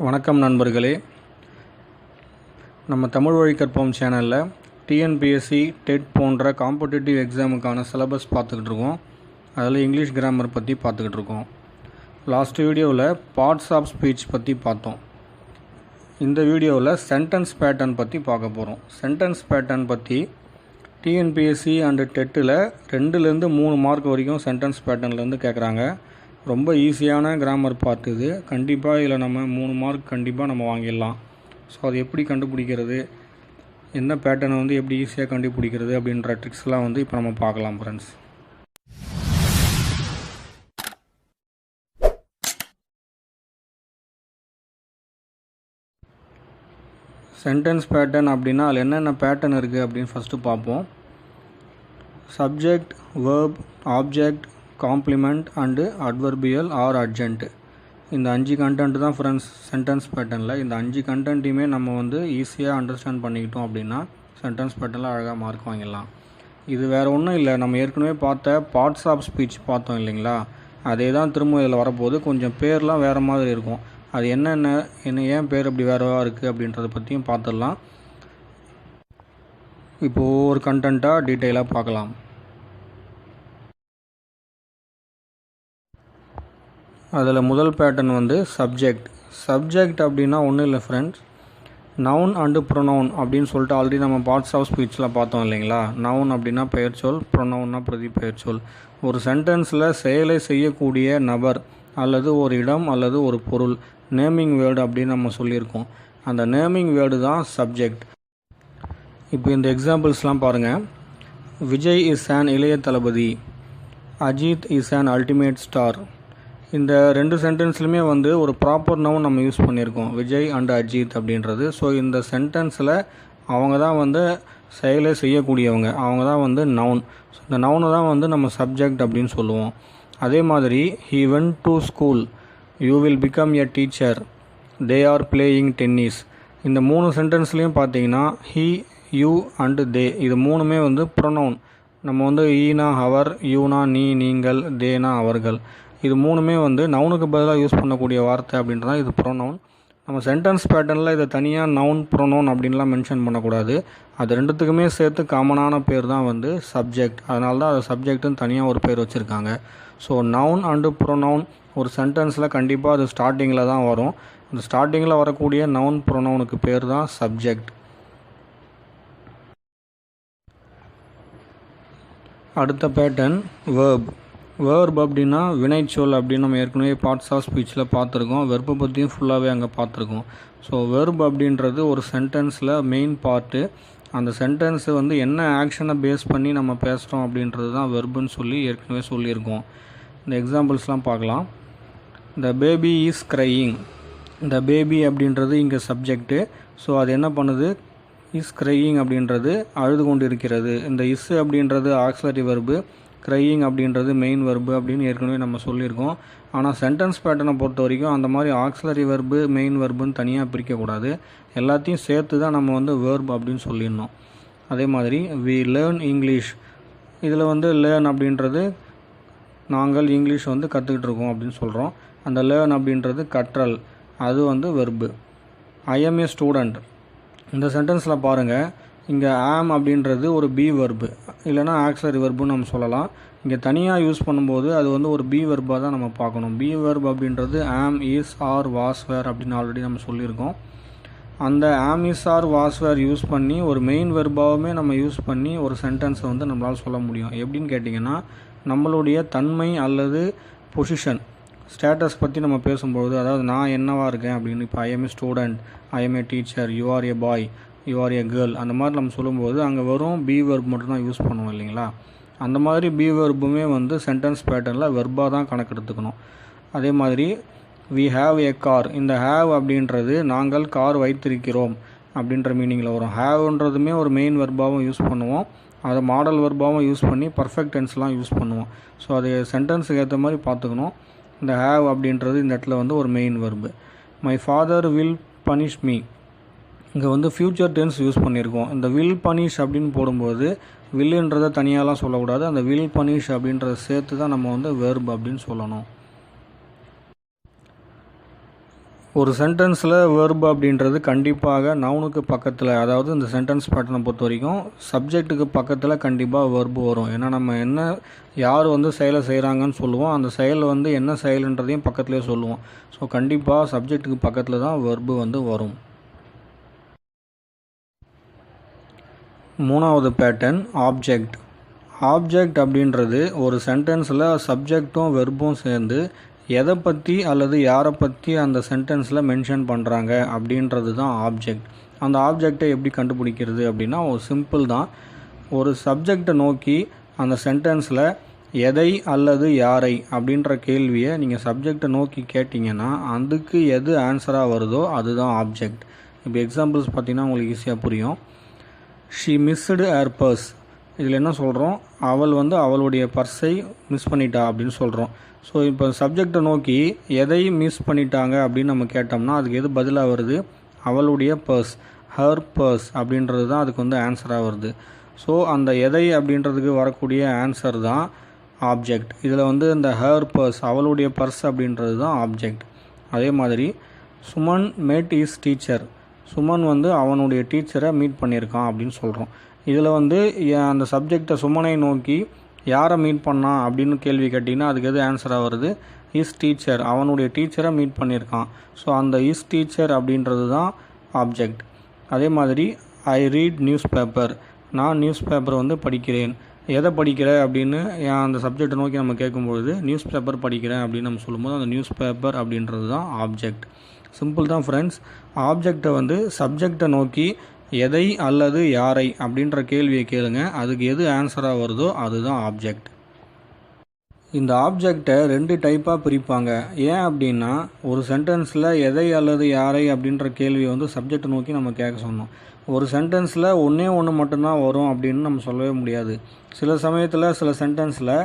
வணக்கம் நண்பர்களே, நம்ம தமிழ் வழி கற்போம் சேனலில் டிஎன்பிஎஸ்சி டெட் போன்ற காம்படிட்டிவ் எக்ஸாமுக்கான சிலபஸ் பார்த்துக்கிட்டு இருக்கோம். அதில் இங்கிலீஷ் கிராமர் பற்றி பார்த்துக்கிட்டு இருக்கோம். லாஸ்ட் வீடியோவில் பார்ட்ஸ் ஆஃப் ஸ்பீச் பற்றி பார்த்தோம். இந்த வீடியோவில் சென்டென்ஸ் பேட்டர்ன் பற்றி பார்க்க போகிறோம். சென்டென்ஸ் பேட்டர்ன் பற்றி டிஎன்பிஎஸ்சி அண்டு டெட்டில் 2-3 மார்க் வரைக்கும் சென்டென்ஸ் பேட்டர்ன்லேருந்து கேட்குறாங்க. ரொம்ப ஈஸியான கிராமர் பார்ட் இது. கண்டிப்பாக இதில் நம்ம 3 மார்க் கண்டிப்பாக நம்ம வாங்கிடலாம். ஸோ அது எப்படி கண்டுபிடிக்கிறது, என்ன பேட்டர்னை எப்படி ஈஸியாக கண்டுபிடிக்கிறது அப்படின்ற ட்ரிக்ஸ்லாம் இப்போ நம்ம பார்க்கலாம் ஃப்ரெண்ட்ஸ். சென்டென்ஸ் பேட்டர்ன் அப்படின்னா அதில் என்னென்ன பேட்டர்ன் இருக்குது அப்படின்னு ஃபஸ்ட்டு பார்ப்போம். Subject, verb, object, complement and adverbial or adjunct. இந்த 5 கண்டென்ட் தான் ஃப்ரெண்ட்ஸ் சென்டென்ஸ் பேட்டர்னில். இந்த 5 கண்டென்ட்டையுமே நம்ம ஈஸியாக அண்டர்ஸ்டாண்ட் பண்ணிக்கிட்டோம் அப்படின்னா சென்டென்ஸ் பேட்டர்னில் அழகாக மார்க் வாங்கிடலாம். இது வேறு ஒன்றும் இல்லை, நம்ம ஏற்கனவே பார்த்த பார்ட்ஸ் ஆஃப் ஸ்பீச் பார்த்தோம் இல்லைங்களா, அதே தான் திரும்ப இதில் வரப்போது. கொஞ்சம் பேர்லாம் வேறு மாதிரி இருக்கும். அது என்ன ஏன் பேர் அப்படி வேறவா இருக்குது அப்படின்றத பற்றியும் பார்த்துடலாம். இப்போது ஒரு கண்டென்ட்டாக டீட்டெயிலாக பார்க்கலாம். அதில் முதல் பேட்டர்ன் சப்ஜெக்ட். சப்ஜெக்ட் அப்படின்னா ஒன்றும் இல்லை ஃப்ரெண்ட்ஸ், நவுன் அண்டு ப்ரொனவுன் அப்படின்னு சொல்லிட்டு ஆல்ரெடி நம்ம பார்ட்ஸ் ஆஃப் ஸ்பீச்சில் பார்த்தோம் இல்லைங்களா. நவுன் அப்படின்னா பெயர்ச்சொல், ப்ரொனவுன்னா பிரதி பெயர்ச்சொல். ஒரு சென்டென்ஸில் செயலை செய்யக்கூடிய நபர் அல்லது ஒரு இடம் அல்லது ஒரு பொருள், நேமிங் வேர்டு அப்படின்னு நம்ம சொல்லியிருக்கோம். அந்த நேமிங் வேர்டு தான் சப்ஜெக்ட். இப்போ இந்த எக்ஸாம்பிள்ஸ்லாம் பாருங்கள். Vijay is an Ilaya Thalapathy, Ajith is an ultimate star. இந்த 2 சென்டென்ஸ்லையுமே ஒரு ப்ராப்பர் நவுன் நம்ம யூஸ் பண்ணியிருக்கோம், விஜய் அண்ட் அஜித் அப்படின்றது. ஸோ இந்த சென்டென்ஸில் அவங்க தான் செயலை செய்யக்கூடியவங்க, அவங்க தான் நவுன். ஸோ இந்த நவுனை தான் நம்ம சப்ஜெக்ட் அப்படின்னு சொல்லுவோம். அதே மாதிரி he went to school, you will become a teacher, they are playing tennis. இந்த 3 சென்டென்ஸ்லையும் பார்த்தீங்கன்னா ஹீ, யூ அண்டு தே, இது 3மே ப்ரொனவுன். நம்ம ஈனா அவர், யூனா நீ நீங்கள், தேனா அவர்கள். இது 3மே நவுனுக்கு பதிலாக யூஸ் பண்ணக்கூடிய வார்த்தை அப்படின்றதான் இது ப்ரொனவுன். நம்ம சென்டென்ஸ் பேட்டர்னில் இதை தனியாக நவுன் ப்ரொனவுன் அப்படின்லாம் மென்ஷன் பண்ணக்கூடாது. அது 2த்துக்குமே சேர்த்து காமனான பேர் தான் சப்ஜெக்ட். அதனால தான் அது சப்ஜெக்ட்டுன்னு தனியாக ஒரு பேர் வச்சுருக்காங்க. ஸோ நவுன் அண்டு ப்ரொனவுன் ஒரு சென்டென்ஸில் கண்டிப்பாக அது ஸ்டார்டிங்கில் தான் வரும். அந்த ஸ்டார்டிங்கில் வரக்கூடிய நவுன் ப்ரொனவுனுக்கு பேர் தான் சப்ஜெக்ட். அடுத்த பேட்டர்ன் வேர்ப். வேர்ப் அப்படின்னா வினைச்சொல் அப்படின்னு நம்ம ஏற்கனவே பார்ட்ஸ் ஆஃப் ஸ்பீச்சில் பார்த்துருக்கோம். வெர்பை பற்றியும் ஃபுல்லாகவே அங்கே பார்த்துருக்கோம். ஸோ வெர்ப் அப்படின்றது ஒரு சென்டென்ஸில் மெயின் பார்ட்டு. அந்த சென்டென்ஸு என்ன ஆக்ஷனை பேஸ் பண்ணி நம்ம பேசுகிறோம் அப்படின்றது தான் வெர்புன்னு சொல்லி ஏற்கனவே சொல்லியிருக்கோம். இந்த எக்ஸாம்பிள்ஸ்லாம் பார்க்கலாம். The baby is crying. இந்த பேபி அப்படின்றது இங்கே சப்ஜெக்ட்டு. ஸோ அது என்ன பண்ணுது, இஸ் க்ரையிங் அப்படின்றது அழுது கொண்டு இருக்கிறது. இந்த இஸ் அப்படின்றது ஆக்ஸிலரி வெர்பு, க்ரையிங் அப்படின்றது மெயின் வெர்பு அப்படின்னு ஏற்கனவே நம்ம சொல்லியிருக்கோம். ஆனால் சென்டென்ஸ் பேட்டர்னை பொறுத்த வரைக்கும் அந்த மாதிரி ஆக்ஸிலரி வெர்பு மெயின் வெர்புன்னு தனியாக பிரிக்கக்கூடாது. எல்லாத்தையும் சேர்த்து தான் நம்ம வேர்ப் அப்படின்னு சொல்லிடணும். அதே மாதிரி வி லேர்ன் இங்கிலீஷ். இதில் லேர்ன் அப்படின்றது நாங்கள் இங்கிலீஷ் கற்றுக்கிட்டு இருக்கோம் அப்படின்னு சொல்கிறோம். அந்த லேர்ன் அப்படின்றது கற்றல், அது verb. I M A student. இந்த சென்டென்ஸில் பாருங்கள், இங்கே ஆம் அப்படின்றது ஒரு பி வெர்பு, இல்லைனா ஆக்ஸிலரி வெர்புன்னு நம்ம சொல்லலாம். இங்கே தனியாக யூஸ் பண்ணும்போது அது ஒரு பி வெர்பாக தான் நம்ம பார்க்கணும். பி வெர்ப் அப்படின்றது ஆம், இஸ், ஆர், வாஸ், வேர் அப்படின்னு ஆல்ரெடி நம்ம சொல்லியிருக்கோம். அந்த am, is, are, was, were use பண்ணி ஒரு மெயின் வெர்பாகவுமே நம்ம யூஸ் பண்ணி ஒரு சென்டென்ஸை நம்மளால் சொல்ல முடியும். எப்படின்னு கேட்டிங்கன்னா, நம்மளுடைய தன்மை அல்லது பொசிஷன், ஸ்டேட்டஸ் பற்றி நம்ம பேசும்போது, அதாவது நான் என்னவாக இருக்கேன் அப்படின்னு. இப்போ I M A student, I M A teacher, you R A bye, you R A girl, அந்த மாதிரி நம்ம சொல்லும்போது அங்கே வரும் பி வெர்ப் மட்டும் தான் யூஸ் பண்ணுவோம் இல்லைங்களா. அந்த மாதிரி பி வெர்புமே சென்டென்ஸ் பேட்டர்னில் வெர்பாக தான் கணக்கெடுத்துக்கணும். அதே மாதிரி வி ஹாவ் ஏ கார். இந்த ஹாவ் அப்படின்றது நாங்கள் கார் வைத்திருக்கிறோம் அப்படின்ற மீனிங்கில் வரும். ஹாவ்ன்றதுமே ஒரு மெயின் வெர்பாகவும் யூஸ் பண்ணுவோம், அதை மாடல் வெர்பாகவும் யூஸ் பண்ணி பர்ஃபெக்ட் டென்ஸ்லாம் யூஸ் பண்ணுவோம். ஸோ அது சென்டென்ஸுக்கு ஏற்ற மாதிரி பார்த்துக்கணும். இந்த ஹாவ் அப்படின்றது இந்த இடத்துல ஒரு main verb. My father will punish me. இங்கே ஃப்யூச்சர் டென்ஸ் யூஸ் பண்ணியிருக்கோம். இந்த வில் பனிஷ் அப்படின்னு போடும்போது வில்லுன்றதை தனியாலாம் சொல்லக்கூடாது, அந்த வில் பனிஷ் அப்படின்றத சேர்த்து தான் நம்ம வெர்ப் அப்படின்னு சொல்லணும். ஒரு சென்டென்ஸில் வெர்பு அப்படின்றது கண்டிப்பாக நவுனுக்கு பக்கத்தில், அதாவது இந்த சென்டென்ஸ் பேட்டர்னை பொறுத்த வரைக்கும் சப்ஜெக்ட்டுக்கு பக்கத்தில் கண்டிப்பாக வெர்பு வரும். ஏன்னா நம்ம என்ன யார் வந்து செயலை செய்கிறாங்கன்னு சொல்லுவோம், அந்த செயல் வந்து என்ன செயல்ன்றதையும் பக்கத்துலேயே சொல்லுவோம். ஸோ கண்டிப்பாக சப்ஜெக்ட்டுக்கு பக்கத்தில் தான் வெர்பு வந்து வரும். மூணாவது பேட்டர்ன் ஆப்ஜெக்ட். ஆப்ஜெக்ட் அப்படின்றது ஒரு சென்டென்ஸில் சப்ஜெக்டும் வெர்பும் சேர்ந்து எதை பற்றி அல்லது யாரை பற்றி அந்த சென்டென்ஸில் மென்ஷன் பண்ணுறாங்க அப்படின்றது தான் ஆப்ஜெக்ட். அந்த ஆப்ஜெக்டை எப்படி கண்டுபிடிக்கிறது அப்படின்னா ஒரு சிம்பிள் தான். ஒரு சப்ஜெக்டை நோக்கி அந்த சென்டென்ஸில் எதை அல்லது யாரை அப்படின்ற கேள்வியை நீங்கள் சப்ஜெக்டை நோக்கி கேட்டிங்கன்னா அதுக்கு எது ஆன்சராக வருதோ அதுதான் ஆப்ஜெக்ட். இப்போ எக்ஸாம்பிள்ஸ் பார்த்தீங்கன்னா உங்களுக்கு ஈஸியாக புரியும். She missed her purse. இதில் என்ன சொல்கிறோம், அவள் வந்து அவளுடைய பர்ஸை மிஸ் பண்ணிட்டா அப்படின்னு சொல்கிறோம். ஸோ இப்போ சப்ஜெக்டை நோக்கி எதை மிஸ் பண்ணிட்டாங்க அப்படின்னு நம்ம கேட்டோம்னா அதுக்கு எது பதிலாக வருது, அவளுடைய பர்ஸ், ஹர் பர்ஸ் அப்படின்றது தான் அதுக்கு வந்து ஆன்சராக வருது. ஸோ அந்த எதை அப்படின்றதுக்கு வரக்கூடிய ஆன்சர் தான் ஆப்ஜெக்ட். இதில் வந்து இந்த ஹர் பர்ஸ், அவளுடைய பர்ஸ் அப்படின்றது தான் ஆப்ஜெக்ட். அதே மாதிரி Suman met his teacher. Suman வந்து அவனுடைய டீச்சரை மீட் பண்ணியிருக்கான் அப்படின்னு சொல்கிறோம். இதில் வந்து அந்த சப்ஜெக்டை சுமனை நோக்கி யாரை மீட் பண்ணான் அப்படின்னு கேள்வி கேட்டிங்கன்னா அதுக்கு எது ஆன்சராக வருது, இஸ் டீச்சர், அவனுடைய டீச்சரை மீட் பண்ணியிருக்கான். ஸோ அந்த இஸ் டீச்சர் அப்படின்றது தான் ஆப்ஜெக்ட். அதே மாதிரி ஐ ரீட் நியூஸ் பேப்பர். நான் நியூஸ் பேப்பர் வந்து படிக்கிறேன். எதை படிக்கிற அப்படின்னு அந்த சப்ஜெக்டை நோக்கி நம்ம கேட்கும்பொழுது நியூஸ் பேப்பர் படிக்கிறேன் அப்படின்னு நம்ம சொல்லும்போது அந்த நியூஸ் பேப்பர் அப்படின்றது தான் ஆப்ஜெக்ட். சிம்பிள் தான் ஃப்ரெண்ட்ஸ். ஆப்ஜெக்டை வந்து சப்ஜெக்டை நோக்கி எதை அல்லது யாரை அப்படின்ற கேள்வியை கேளுங்க, அதுக்கு எது ஆன்சராக வருதோ அதுதான் ஆப்ஜெக்ட். இந்த ஆப்ஜெக்டை 2 டைப்பாக பிரிப்பாங்க. ஏன் அப்படின்னா ஒரு சென்டென்ஸில் எதை அல்லது யாரை அப்படின்ற கேள்வியை வந்து சப்ஜெக்டை நோக்கி நம்ம கேட்க சொன்னோம். ஒரு சென்டென்ஸில் ஒன்றே ஒன்று மட்டும்தான் வரும் அப்படின்னு நம்ம சொல்லவே முடியாது. சில சமயத்தில் சில சென்டென்ஸில்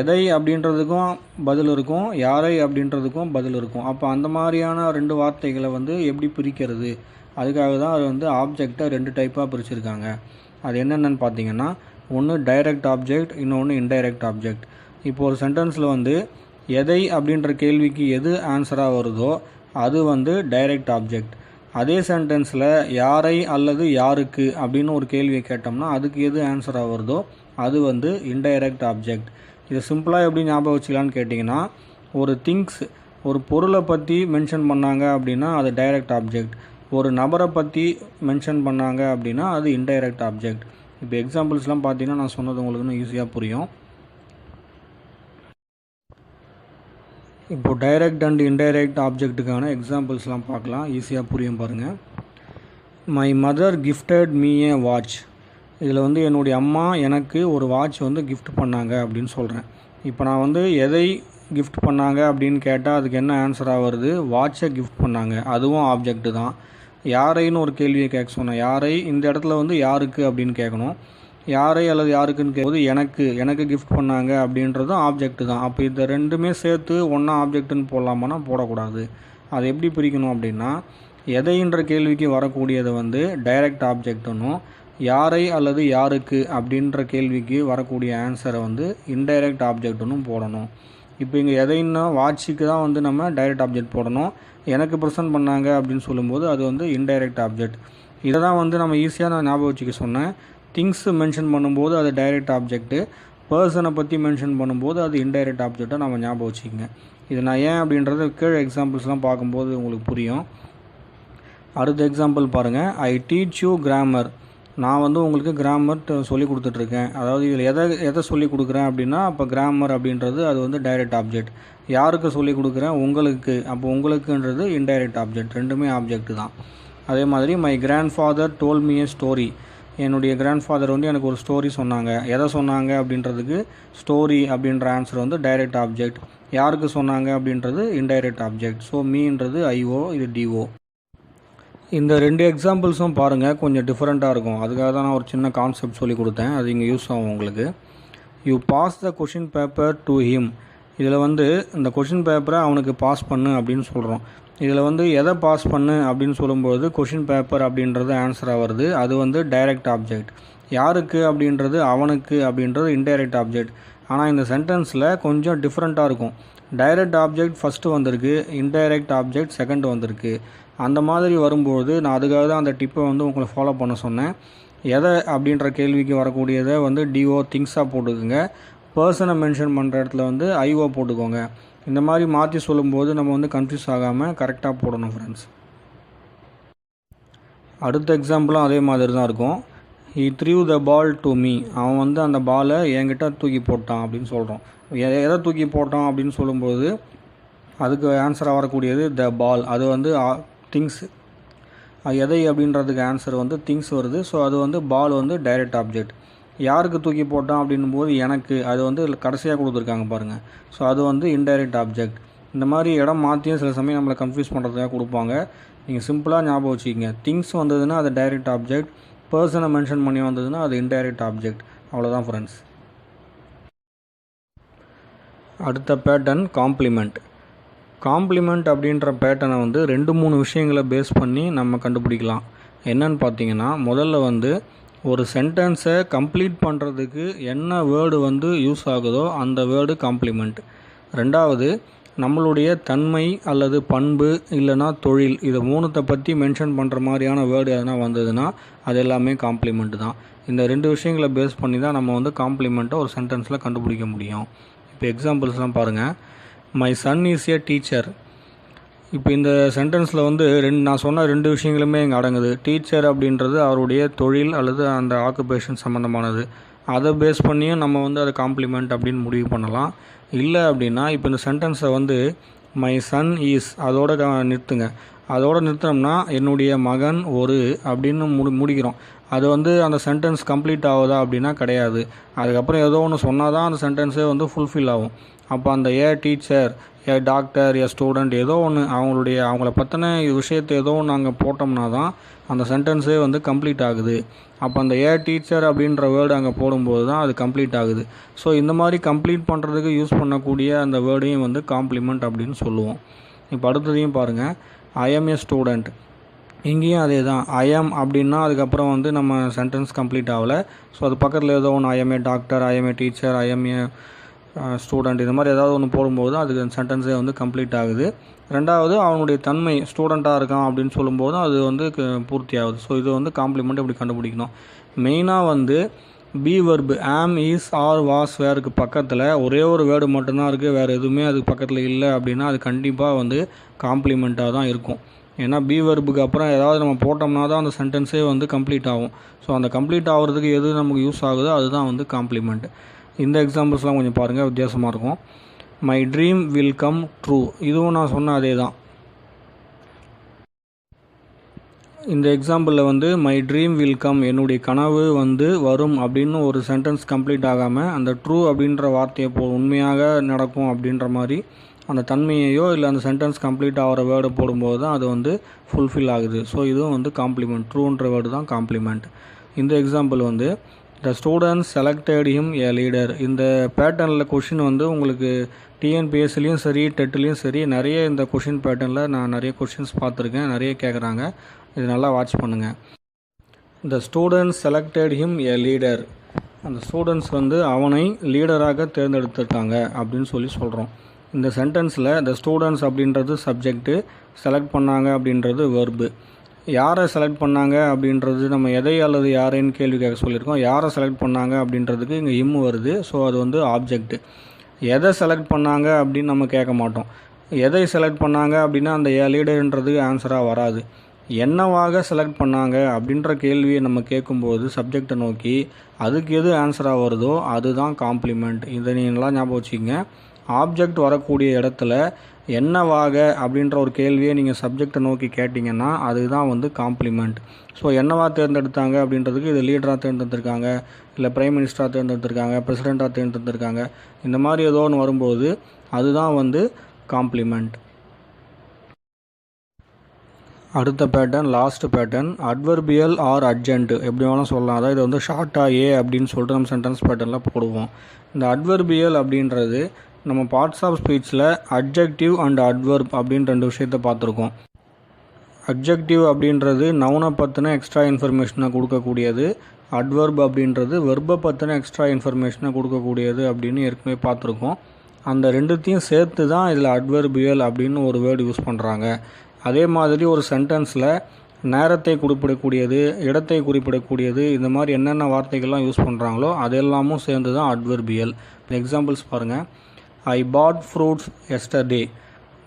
எதை அப்படின்றதுக்கும் பதில் இருக்கும், யாரை அப்படின்றதுக்கும் பதில் இருக்கும். அப்போ அந்த மாதிரியான 2 வார்த்தைகளை வந்து எப்படி பிரிக்கிறது, அதுக்காக தான் அது வந்து ஆப்ஜெக்டை 2 டைப்பாக பிரிச்சுருக்காங்க. அது என்னென்னு பார்த்தீங்கன்னா ஒன்று டைரக்ட் ஆப்ஜெக்ட், இன்னொன்று இன்டைரக்ட் ஆப்ஜெக்ட். இப்போ ஒரு சென்டென்ஸில் வந்து எதை அப்படின்ற கேள்விக்கு எது ஆன்சராக வருதோ அது வந்து டைரக்ட் ஆப்ஜெக்ட். அதே சென்டென்ஸில் யாரை அல்லது யாருக்கு அப்படின்னு ஒரு கேள்வியை கேட்டோம்னா அதுக்கு எது ஆன்சராக வருதோ அது வந்து இன்டைரக்ட் ஆப்ஜெக்ட். இதை சிம்பிளாக எப்படி ஞாபகம் வச்சுக்கலான்னு கேட்டிங்கன்னா ஒரு திங்ஸ், ஒரு பொருளை பற்றி மென்ஷன் பண்ணாங்க அப்படின்னா அது டைரக்ட் ஆப்ஜெக்ட். ஒரு நபரை பற்றி மென்ஷன் பண்ணாங்க அப்படின்னா அது இன்டைரக்ட் ஆப்ஜெக்ட். இப்போ எக்ஸாம்பிள்ஸ்லாம் பார்த்தீங்கன்னா நான் சொன்னது உங்களுக்கு ஈஸியாக புரியும். இப்போது டைரக்ட் அண்ட் இன்டைரக்ட் ஆப்ஜெக்ட்டுக்கான எக்ஸாம்பிள்ஸ்லாம் பார்க்கலாம், ஈஸியாக புரியும் பாருங்கள். My mother gifted me A watch. இதில் வந்து என்னுடைய அம்மா எனக்கு ஒரு வாட்ச் வந்து கிஃப்ட் பண்ணாங்க அப்படின்னு சொல்கிறேன். இப்போ நான் வந்து எதை கிஃப்ட் பண்ணாங்க அப்படின்னு கேட்டால் அதுக்கு என்ன ஆன்சராக வருது, வாட்சை கிஃப்ட் பண்ணாங்க, அதுவும் ஆப்ஜெக்ட் தான். யாரைன்னு ஒரு கேள்வியை கேட்க சொன்னேன். யாரை இந்த இடத்துல வந்து யாருக்கு அப்படின்னு கேட்கணும். யாரை அல்லது யாருக்குன்னு கேட்கும்போது எனக்கு கிஃப்ட் பண்ணாங்க அப்படின்றதும் ஆப்ஜெக்ட் தான். அப்போ இந்த ரெண்டுமே சேர்த்து ஒன்றா ஆப்ஜெக்ட்டுன்னு போடலாமான்னா போடக்கூடாது. அதை எப்படி பிரிக்கணும் அப்படின்னா எதைன்ற கேள்விக்கு வரக்கூடியதை வந்து டைரக்ட் ஆப்ஜெக்ட்னும், யாரை அல்லது யாருக்கு அப்படின்ற கேள்விக்கு வரக்கூடிய ஆன்சரை வந்து இன்டைரக்ட் ஆப்ஜெக்ட்னும் போடணும். இப்போ இங்கே எதைன்னா வாட்சுக்கு தான் வந்து நம்ம டைரக்ட் ஆப்ஜெக்ட் போடணும். எனக்கு ப்ரெசென்ட் பண்ணாங்க அப்படின்னு சொல்லும்போது அது வந்து இன்டைரக்ட் ஆப்ஜெக்ட். இதை தான் வந்து நம்ம ஈஸியாக நான் ஞாபகம் வச்சுக்க சொன்னேன். திங்ஸ் மென்ஷன் பண்ணும்போது அது டைரக்ட் ஆப்ஜெக்ட்டு, பர்சனை பற்றி மென்ஷன் பண்ணும்போது அது இன்டைரக்ட் ஆப்ஜெக்டாக நம்ம ஞாபகம் வச்சுக்கோங்க. இது நான் ஏன் அப்படின்றது கீழே எக்ஸாம்பிள்ஸ்லாம் பார்க்கும்போது உங்களுக்கு புரியும். அடுத்த எக்ஸாம்பிள் பாருங்கள். I teach you grammar. நான் வந்து உங்களுக்கு கிராமர் சொல்லி கொடுத்துட்ருக்கேன். அதாவது இதில் எதை சொல்லி கொடுக்குறேன் அப்படின்னா அப்போ கிராமர் அப்படின்றது அது வந்து டைரக்ட் ஆப்ஜெக்ட். யாருக்கு சொல்லி கொடுக்குறேன், உங்களுக்கு. அப்போ உங்களுக்குன்றது இன்டைரக்ட் ஆப்ஜெக்ட். ரெண்டுமே ஆப்ஜெக்ட் தான். அதே மாதிரி my grandfather told me a story. என்னுடைய கிராண்ட் ஃபாதர் வந்து எனக்கு ஒரு ஸ்டோரி சொன்னாங்க. எதை சொன்னாங்க அப்படின்றதுக்கு ஸ்டோரி அப்படின்ற ஆன்சர் வந்து டைரக்ட் ஆப்ஜெக்ட். யாருக்கு சொன்னாங்க அப்படின்றது இன்டைரக்ட் ஆப்ஜெக்ட். ஸோ மீன்றது ஐஓ, இது டிஓ. இந்த 2 எக்ஸாம்பிள்ஸும் பாருங்கள் கொஞ்சம் டிஃப்ரெண்ட்டாக இருக்கும். அதுக்காக தான் நான் ஒரு சின்ன கான்செப்ட் சொல்லி கொடுத்தேன். அது இங்கே யூஸ் ஆகும் உங்களுக்கு. You pass the question paper to him. இதில் வந்து இந்த கொஷின் பேப்பரை அவனுக்கு பாஸ் பண்ணு அப்படின்னு சொல்கிறோம். இதில் வந்து எதை பாஸ் பண்ணு அப்படின்னு சொல்லும்போது கொஷின் பேப்பர் அப்படின்றது ஆன்சராக வருது. அது வந்து டைரக்ட் ஆப்ஜெக்ட். யாருக்கு அப்படின்றது அவனுக்கு அப்படின்றது இன்டைரக்ட் ஆப்ஜெக்ட். ஆனால் இந்த சென்டென்ஸில் கொஞ்சம் டிஃப்ரெண்ட்டாக இருக்கும். டைரக்ட் ஆப்ஜெக்ட் ஃபஸ்ட்டு வந்திருக்கு, இன்டைரக்ட் ஆப்ஜெக்ட் செகண்ட் வந்திருக்கு. அந்த மாதிரி வரும்போது நான் அதுக்காக தான் அந்த டிப்பை வந்து உங்களை ஃபாலோ பண்ண சொன்னேன். எதை அப்படின்ற கேள்விக்கு வரக்கூடியதை வந்து டிஓ திங்ஸாக போட்டுக்குங்க. பர்சனை மென்ஷன் பண்ணுற இடத்துல வந்து ஐஓ போட்டுக்கோங்க. இந்த மாதிரி மாற்றி சொல்லும்போது நம்ம வந்து கன்ஃபியூஸ் ஆகாமல் கரெக்டாக போடணும் ஃப்ரெண்ட்ஸ். அடுத்த எக்ஸாம்பிளும் அதே மாதிரி தான் இருக்கும். he threw the ball to me. அவன் வந்து அந்த பாலை என்கிட்ட தூக்கி போட்டான் அப்படின்னு சொல்கிறோம். எதை தூக்கி போட்டான் அப்படின்னு சொல்லும்போது அதுக்கு ஆன்சராக வரக்கூடியது த பால். அது வந்து திங்ஸ். எதை அப்படின்றதுக்கு ஆன்சர் வந்து திங்ஸ் வருது. ஸோ அது வந்து பால் வந்து டைரக்ட் ஆப்ஜெக்ட். யாருக்கு தூக்கி போட்டான் அப்படின்னும் போது எனக்கு, அது வந்து கடைசியாக கொடுத்துருக்காங்க பாருங்கள். ஸோ அது வந்து இன்டைரக்ட் ஆப்ஜெக்ட். இந்த மாதிரி இடம் மாற்றியும் சில சமயம் நம்மளை கன்ஃபியூஸ் பண்ணுறதுக்காக கொடுப்பாங்க. நீங்கள் சிம்பிளாக ஞாபகம் வச்சுக்கிங்க. திங்ஸ் வந்ததுன்னா அது டைரக்ட் ஆப்ஜெக்ட், பர்சனை மென்ஷன் பண்ணி வந்ததுன்னா அது இன்டைரக்ட் ஆப்ஜெக்ட். அவ்வளோதான் ஃப்ரெண்ட்ஸ். அடுத்த பேட்டர்ன் காம்ப்ளிமெண்ட். காம்ப்ளிமெண்ட் அப்படின்ற பேட்டர்னை வந்து 2-3 விஷயங்களை பேஸ் பண்ணி நம்ம கண்டுபிடிக்கலாம். என்னன்னு பார்த்தீங்கன்னா, முதல்ல வந்து ஒரு சென்டென்ஸை கம்ப்ளீட் பண்ணுறதுக்கு என்ன வேர்டு வந்து யூஸ் ஆகுதோ அந்த வேர்டு காம்ப்ளிமெண்ட். ரெண்டாவது, நம்மளுடைய தன்மை அல்லது பண்பு இல்லைனா தொழில், இதை 3த்தை பற்றி மென்ஷன் பண்ணுற மாதிரியான வேர்டு எதனா வந்ததுன்னா அது எல்லாமே காம்ப்ளிமெண்ட் தான். இந்த 2 விஷயங்களை பேஸ் பண்ணி தான் நம்ம வந்து காம்ப்ளிமெண்ட்டை ஒரு சென்டென்ஸில் கண்டுபிடிக்க முடியும். இப்போ எக்ஸாம்பிள்ஸ்லாம் பாருங்கள். My son is a teacher. இப்போ இந்த சென்டென்ஸில் வந்து நான் சொன்ன 2 விஷயங்களுமே இங்கே அடங்குது. டீச்சர் அப்படின்றது அவருடைய தொழில் அல்லது அந்த ஆக்குபேஷன் சம்மந்தமானது. அதை பேஸ் பண்ணியும் நம்ம வந்து அதை காம்ப்ளிமெண்ட் அப்படின்னு முடிவு பண்ணலாம். இல்லை அப்படின்னா இப்போ இந்த சென்டென்ஸை வந்து மை சன் இஸ் அதோட நிறுத்துங்க. அதோடு நிறுத்தினோம்னா என்னுடைய மகன் ஒரு அப்படின்னு முடிக்கிறோம். அது வந்து அந்த சென்டென்ஸ் கம்ப்ளீட் ஆகுதா அப்படின்னா கிடையாது. அதுக்கப்புறம் ஏதோ ஒன்று சொன்னால் தான் அந்த சென்டென்ஸே வந்து ஃபுல்ஃபில் ஆகும். அப்போ அந்த ஏ teacher, A doctor, A student, ஏதோ ஒன்று அவங்கள பற்றின விஷயத்தை ஏதோ ஒன்று அங்கே போட்டோம்னா தான் அந்த சென்டென்ஸே வந்து கம்ப்ளீட் ஆகுது. அப்போ அந்த ஏ டீச்சர் அப்படின்ற வேர்டு அங்கே போடும்போது தான் அது கம்ப்ளீட் ஆகுது. ஸோ இந்த மாதிரி கம்ப்ளீட் பண்ணுறதுக்கு யூஸ் பண்ணக்கூடிய அந்த வேர்டையும் வந்து காம்ப்ளிமெண்ட் அப்படின்னு சொல்லுவோம். இப்போ அடுத்ததையும் பாருங்கள். I M A student. இங்கேயும் அதே தான். ஐ எம் அப்படின்னா அதுக்கப்புறம் வந்து நம்ம சென்டென்ஸ் கம்ப்ளீட் ஆகலை. ஸோ அது பக்கத்தில் ஏதோ ஒன்று I M A doctor, I M A teacher, I M A student, இது மாதிரி ஏதாவது ஒன்று போடும்போது அதுக்கு சென்டென்ஸே வந்து கம்ப்ளீட் ஆகுது. ரெண்டாவது, அவனுடைய தன்மை ஸ்டூடெண்ட்டாக இருக்கான் அப்படின்னு சொல்லும்போது அது வந்து பூர்த்தி ஆகுது. ஸோ இது வந்து காம்ப்ளிமெண்ட் இப்படி கண்டுபிடிக்கணும். மெயினாக வந்து பி வெர்பு ஆம், இஸ், ஆர், வாஸ் வேருக்கு பக்கத்தில் ஒரே ஒரு வேர்டு மட்டும்தான் இருக்குது, வேறு எதுவுமே அதுக்கு பக்கத்தில் இல்லை அப்படின்னா அது கண்டிப்பாக வந்து காம்ப்ளிமெண்ட்டாக தான் இருக்கும். ஏன்னா பி வெர்புக்கு அப்புறம் ஏதாவது நம்ம போட்டோம்னா தான் அந்த சென்டென்ஸே வந்து கம்ப்ளீட் ஆகும். ஸோ அந்த கம்ப்ளீட் ஆகிறதுக்கு எது நமக்கு யூஸ் ஆகுதோ அதுதான் வந்து காம்ப்ளிமெண்ட். இந்த எக்ஸாம்பிள்ஸ்லாம் கொஞ்சம் பாருங்கள், வித்தியாசமாக இருக்கும். My dream will come true. இதுவும் நான் சொன்ன அதே தான். இந்த எக்ஸாம்பிளில் வந்து மை ட்ரீம் வில் கம், என்னுடைய கனவு வந்து வரும் அப்படின்னு ஒரு சென்டென்ஸ் கம்ப்ளீட் ஆகாமல் அந்த ட்ரூ அப்படின்ற வார்த்தையை உண்மையாக நடக்கும் அப்படின்ற மாதிரி அந்த தன்மையையோ இல்லை அந்த சென்டென்ஸ் கம்ப்ளீட் ஆகிற வேர்டை போடும்போது தான் அது வந்து ஃபுல்ஃபில் ஆகுது. ஸோ இதுவும் வந்து காம்ப்ளிமெண்ட். ட்ரூன்ற வேர்டு தான் காம்ப்ளிமெண்ட். இந்த எக்ஸாம்பிள் வந்து the students selected him A leader. இந்த பேட்டர்னில் கொஷின் வந்து உங்களுக்கு டிஎன்பிஎஸ்சிலையும் சரி டெட்லேயும் சரி நிறைய இந்த கொஷின் பேட்டர்னில் நான் நிறைய கொஷின்ஸ் பார்த்துருக்கேன், நிறைய கேட்குறாங்க. இது நல்லா வாட்ச் பண்ணுங்கள். The students selected him A leader. அந்த ஸ்டூடெண்ட்ஸ் வந்து அவனை லீடராக தேர்ந்தெடுத்திருக்காங்க அப்படின்னு சொல்கிறோம். இந்த சென்டென்ஸில் த ஸ்டூடெண்ட்ஸ் அப்படின்றது சப்ஜெக்ட்டு, செலக்ட் பண்ணாங்க அப்படின்றது வெர்பு. யாரை செலக்ட் பண்ணாங்க அப்படின்றது நம்ம எதை அல்லது யாரைன்னு கேள்வி கேட்க சொல்லியிருக்கோம். யாரை செலக்ட் பண்ணாங்க அப்படின்றதுக்கு இங்கே இம் வருது. ஸோ அது வந்து ஆப்ஜெக்ட்டு. எதை செலக்ட் பண்ணாங்க அப்படின்னு நம்ம கேட்க மாட்டோம். எதை செலக்ட் பண்ணாங்க அப்படின்னா அந்த லீடர்ன்றதுக்கு ஆன்சராக வராது. என்னவாக செலக்ட் பண்ணாங்க அப்படின்ற கேள்வியை நம்ம கேட்கும்போது சப்ஜெக்டை நோக்கி அதுக்கு எது ஆன்சராக வருதோ அதுதான் காம்ப்ளிமெண்ட். இதை நீங்களாம் ஞாபகம் வச்சுக்கோங்க. ஆப்ஜெக்ட் வரக்கூடிய இடத்துல என்னவாக அப்படின்ற ஒரு கேள்வியை நீங்கள் சப்ஜெக்டை நோக்கி கேட்டிங்கன்னா அதுதான் வந்து காம்ப்ளிமெண்ட். ஸோ என்னவா தேர்ந்தெடுத்தாங்க அப்படின்றதுக்கு இது லீடராக தேர்ந்தெடுத்திருக்காங்க, இல்லை பிரைம் மினிஸ்டராக தேர்ந்தெடுத்திருக்காங்க, பிரசிடெண்ட்டாக தேர்ந்தெடுத்திருக்காங்க, இந்த மாதிரி ஏதோ ஒன்று வரும்போது அதுதான் வந்து காம்ப்ளிமெண்ட். அடுத்த pattern, last pattern, adverbial or adjunct எப்படி வேணாலும் சொல்லலாம். அதாவது இது வந்து ஷார்ட்டாக ஏ அப்படின்னு சொல்லிட்டு நம்ம சென்டென்ஸ் பேட்டர்னில் போடுவோம். இந்த அட்வர்பியல் அப்படின்றது நம்ம பார்ட்ஸ் ஆஃப் ஸ்பீச்சில் அட்ஜெக்டிவ் அண்ட் அட்வர்ப் அப்படின்னு 2 விஷயத்தை பார்த்துருக்கோம். அட்ஜெக்டிவ் அப்படின்றது நவுனை பற்றின எக்ஸ்ட்ரா இன்ஃபர்மேஷனை கொடுக்கக்கூடியது. அட்வர்ப் அப்படின்றது வெர்பை பற்றின எக்ஸ்ட்ரா இன்ஃபர்மேஷனை கொடுக்கக்கூடியது அப்படின்னு ஏற்கனவே பார்த்துருக்கோம். அந்த ரெண்டுத்தையும் சேர்த்து தான் இதில் அட்வர்பியல் அப்படின்னு ஒரு வேர்டு யூஸ் பண்ணுறாங்க. அதே மாதிரி ஒரு சென்டென்ஸில் நேரத்தை குறிப்பிடக்கூடியது, இடத்தை குறிப்பிடக்கூடியது, இந்த மாதிரி என்னென்ன வார்த்தைகள்லாம் யூஸ் பண்ணுறாங்களோ அது எல்லாமும் சேர்ந்து தான் அட்வர்பியல். எக்ஸாம்பிள்ஸ் பாருங்கள். ஐ பாட் ஃப்ரூட்ஸ் எஸ்டர்டே.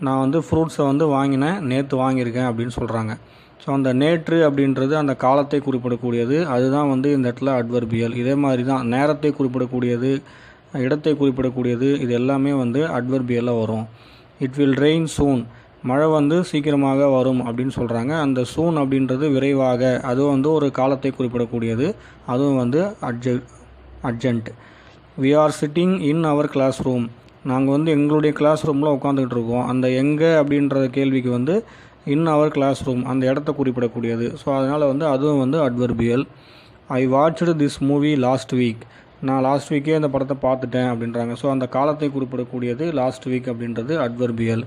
நான் வந்து ஃப்ரூட்ஸை வந்து வாங்கினேன், நேற்று வாங்கியிருக்கேன் அப்படின்னு சொல்கிறாங்க. ஸோ அந்த நேற்று அப்படின்றது அந்த காலத்தை குறிப்பிடக்கூடியது, அதுதான் வந்து இந்த இடத்துல அட்வர்பியல். இதே மாதிரி தான் நேரத்தை குறிப்பிடக்கூடியது, இடத்தை குறிப்பிடக்கூடியது, இது எல்லாமே வந்து அட்வர்பியலில் வரும். இட் வில் ரெயின் சூன். மழை வந்து சீக்கிரமாக வரும் அப்படின்னு சொல்கிறாங்க. அந்த சூன் அப்படின்றது விரைவாக, அதுவும் வந்து ஒரு காலத்தை குறிப்பிடக்கூடியது, அதுவும் வந்து urgent. We are sitting in our classroom. நாங்கள் வந்து எங்களுடைய கிளாஸ் ரூமில் உட்காந்துக்கிட்டு இருக்கோம். அந்த எங்கே அப்படின்ற கேள்விக்கு வந்து இன் அவர் கிளாஸ் ரூம், அந்த இடத்த குறிப்பிடக்கூடியது. ஸோ அதனால் வந்து அதுவும் வந்து adverbial. I watched this movie last week. நான் லாஸ்ட் வீக்கே அந்த படத்தை பார்த்துட்டேன் அப்படின்றாங்க. ஸோ அந்த காலத்தை குறிப்பிடக்கூடியது லாஸ்ட் வீக் அப்படின்றது adverbial.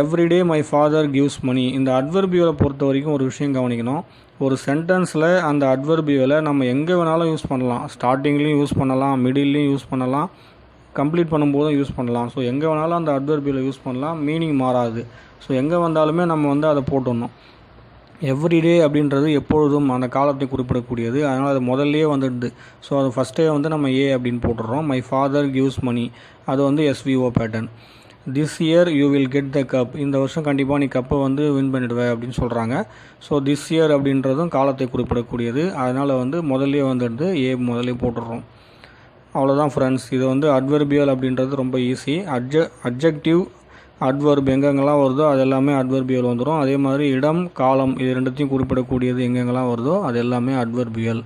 Everyday my father gives money. இந்த அட்வர்பியலை பொறுத்த வரைக்கும் ஒரு விஷயம் கவனிக்கணும். ஒரு சென்டென்ஸில் அந்த அட்வர்பியலை நம்ம எங்கே வேணாலும் யூஸ் பண்ணலாம். ஸ்டார்டிங்லேயும் யூஸ் பண்ணலாம், மிடில்லையும் யூஸ் பண்ணலாம், கம்ப்ளீட் பண்ணும்போதும் யூஸ் பண்ணலாம். ஸோ எங்கே வேணாலும் அந்த அட்வர்பியலை யூஸ் பண்ணலாம், மீனிங் மாறாது. ஸோ எங்கே வந்தாலுமே நம்ம வந்து அதை போட்டுடணும். எவ்ரிடே அப்படின்றது எப்பொழுதும் அந்த காலத்தை குறிப்பிடக்கூடியது, அதனால் அது முதல்லையே வந்துடுது. ஸோ அது ஃபஸ்ட்டே வந்து நம்ம ஏ அப்படின்னு போட்டுடுறோம். மை ஃபாதர் கிவ்ஸ் மணி, அது வந்து SVO pattern. This year you will get the cub. இந்த வருஷம் கண்டிப்பாக நீ கப்பை வந்து வின் பண்ணிடுவே அப்படின்னு சொல்கிறாங்க. ஸோ திஸ் இயர் அப்படின்றதும் காலத்தை குறிப்பிடக்கூடியது, அதனால் வந்து முதல்லையே வந்துடுது, ஏ முதல்லே போட்டுடுறோம். அவ்வளோதான் ஃப்ரெண்ட்ஸ். இது வந்து அட்வர்பியல் அப்படின்றது ரொம்ப ஈஸி. அட்ஜெக்டிவ், அட்வர்ப் எங்கெங்கெல்லாம் வருதோ அது எல்லாமே அட்வர்பியல் வந்துடும். அதே மாதிரி இடம், காலம், இது ரெண்டுத்தையும் குறிப்பிடக்கூடியது எங்கெங்கெல்லாம் வருதோ அது எல்லாமே அட்வர்பியல்.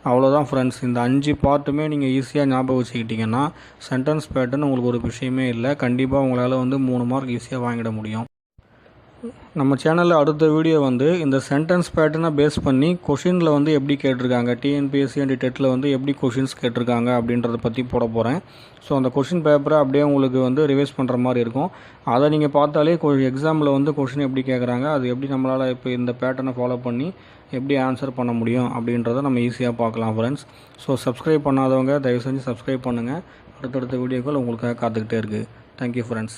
அவ்வளோதான் ஃப்ரெண்ட்ஸ். இந்த 5 பார்ட்டுமே நீங்கள் ஈஸியாக ஞாபகம் வச்சுக்கிட்டிங்கன்னா சென்டென்ஸ் பேட்டர்ன் உங்களுக்கு ஒரு விஷயமே இல்லை. கண்டிப்பாக உங்களால் வந்து 3 மார்க் ஈஸியாக வாங்கிட முடியும். நம்ம சேனலில் அடுத்த வீடியோ வந்து இந்த சென்டென்ஸ் பேட்டர்னை பேஸ் பண்ணி கொஷினில் வந்து எப்படி கேட்டிருக்காங்க, டிஎன்பிஎஸ்சி அண்ட் டெட்டில் வந்து எப்படி கொஷின்ஸ் கேட்டிருக்காங்க அப்படின்றத பற்றி போட போகிறேன். ஸோ அந்த கொஷின் பேப்பரை அப்படியே உங்களுக்கு வந்து ரிவைஸ் பண்ணுற மாதிரி இருக்கும். அதை நீங்கள் பார்த்தாலே எக்ஸாமில் வந்து கொஷின் எப்படி கேட்குறாங்க, அது எப்படி நம்மளால் இப்போ இந்த பேட்டர்னை ஃபாலோ பண்ணி எப்படி ஆன்சர் பண்ண முடியும் அப்படின்றத நம்ம ஈஸியாக பார்க்கலாம் ஃப்ரெண்ட்ஸ். ஸோ சப்ஸ்கிரைப் பண்ணாதவங்க தயவு செஞ்சு சப்ஸ்கிரைப் பண்ணுங்கள். அடுத்தடுத்த வீடியோக்கள் உங்களுக்காக காத்துக்கிட்டே இருக்குது. Thank you friends.